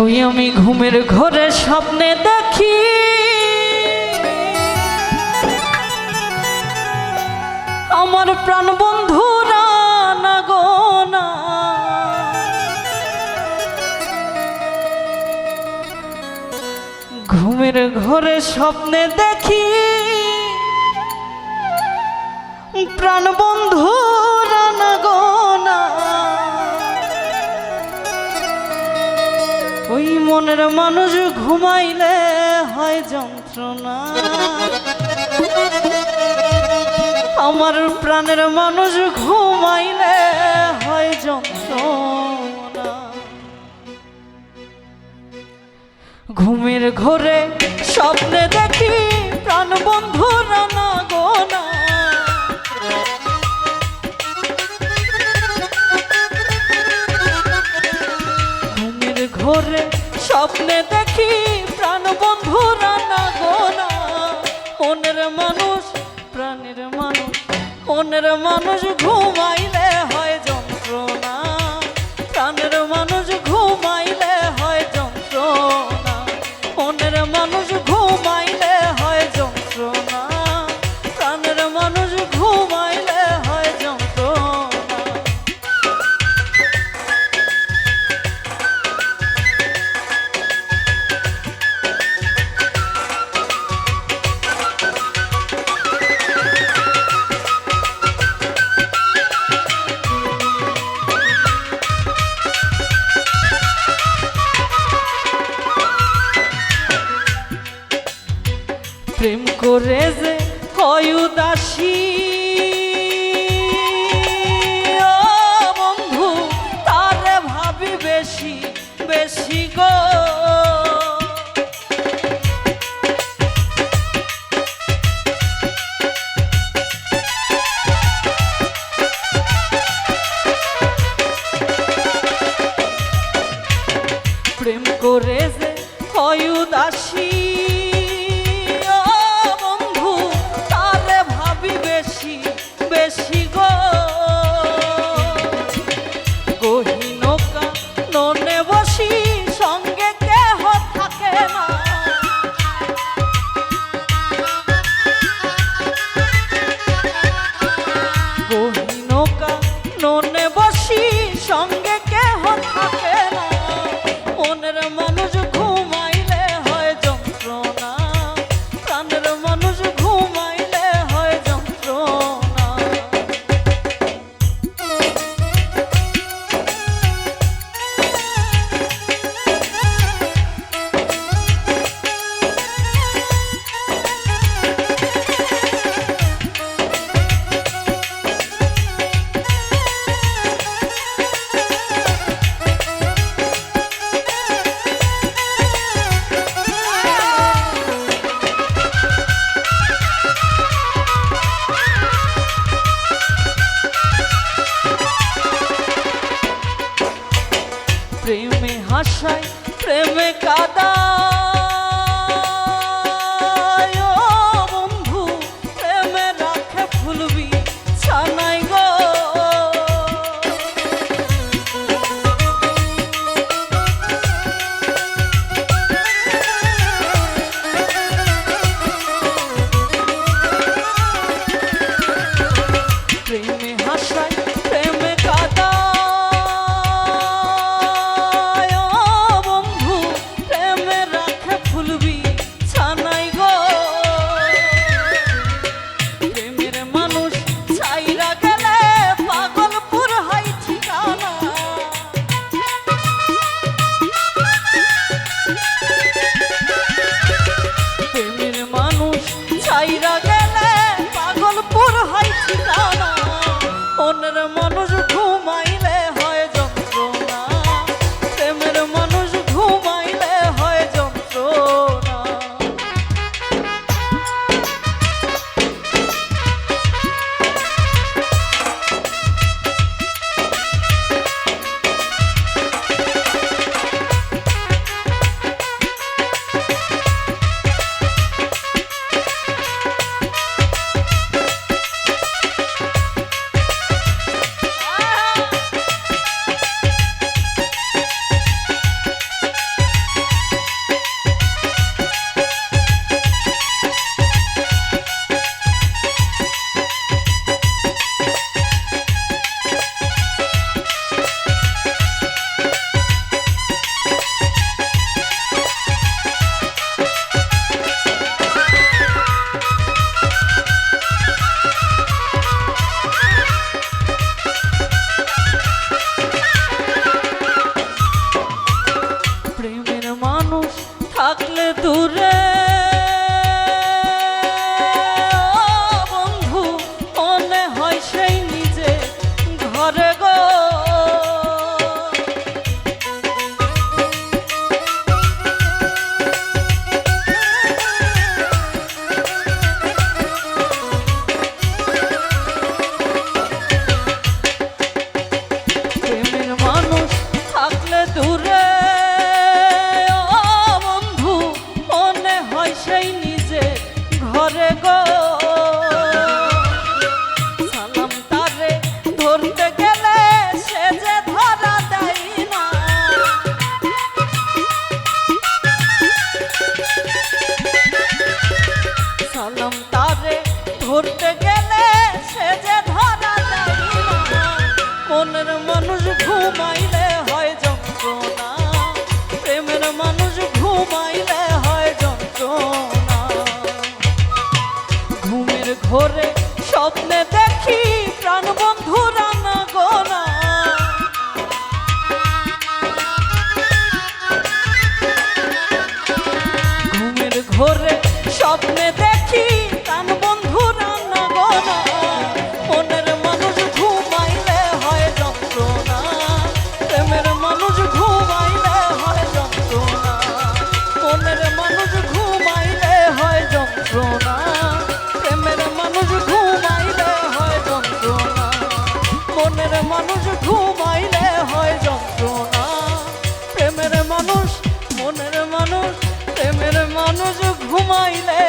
ওই আমি ঘুমের ঘরে স্বপ্নে দেখি আমার প্রাণ বন্ধুরা না গো না, ঘুমের ঘরে স্বপ্নে দেখি প্রাণ বন্ধুরা না গো না, ওই মনের মানুষ ঘুমাইলে হয় যন্ত্রণা, আমার প্রাণের মানুষ ঘুমাইলে হয় যন্ত্রণা। ঘুমের ঘরে স্বপ্নে দেখি প্রাণ বন্ধুরা না গো না, ঘুমের ঘরে স্বপ্নে দেখি প্রাণ বন্ধুরা না গো না, মনের মানুষ প্রাণের মানুষ, মনের মানুষ ঘুমাইলে হয় যন্ত্রণা, প্রাণের মানুষ ঘুমাইলে হয় যন্ত্রণা, মনের মানুষ ঘুমাইলে হয় যন্ত্রণা, প্রাণের মানুষ ঘুমাইলে হয় যন্ত্রণা। প্রেম করে যে হয় উদাসী ও বন্ধু তারে ভাবি বেশি বেশি গো, প্রেম করে যে হয় উদাসী বেশি গো, গহীনকা ননে বসি সঙ্গে কেহ থাকে না, গহীনকা ননে বসি সঙ্গে কেহ থাকে না, মনের মানুষ ঘুমাইলে হয় যন্ত্রণা, প্রাণের মানুষ ঘুমাইলে হয় যন্ত্রণা। প্রেমে হাসায় প্রেমে কাদায় ও বন্ধু প্রেমে রাখে ফুলবি ছানাই গো, প্রেমে হাসায় প্রেমে কাদায় ও ধরতে গেলে সে যে ধরা যায় না। মনের মানুষ ঘুমাইলে হয় যন্ত্রণা, প্রেমের মানুষ ঘুমাইলে হয় যন্ত্রণা। ঘুমের ঘোরে স্বপ্নে দেখি প্রাণ বন্ধুরা না গোনা। ঘুমের ঘোরে স্বপ্নে দেখি প্রাণ বন্ধুরা না গোনা। মনের মানুষ ঘুমাইলে হয় যন্ত্রণা, প্রেমের মানুষ ঘুমাইলে হয় যন্ত্রণা। মনের মানুষ ঘুমাইলে হয় যন্ত্রণা, প্রেমের মানুষ ঘুমাইলে হয় যন্ত্রণা। মনের মানুষ ঘুমাইলে হয় যন্ত্রণা, প্রেমের মানুষ, মনের মানুষ, প্রেমের মানুষ ঘুমাইলে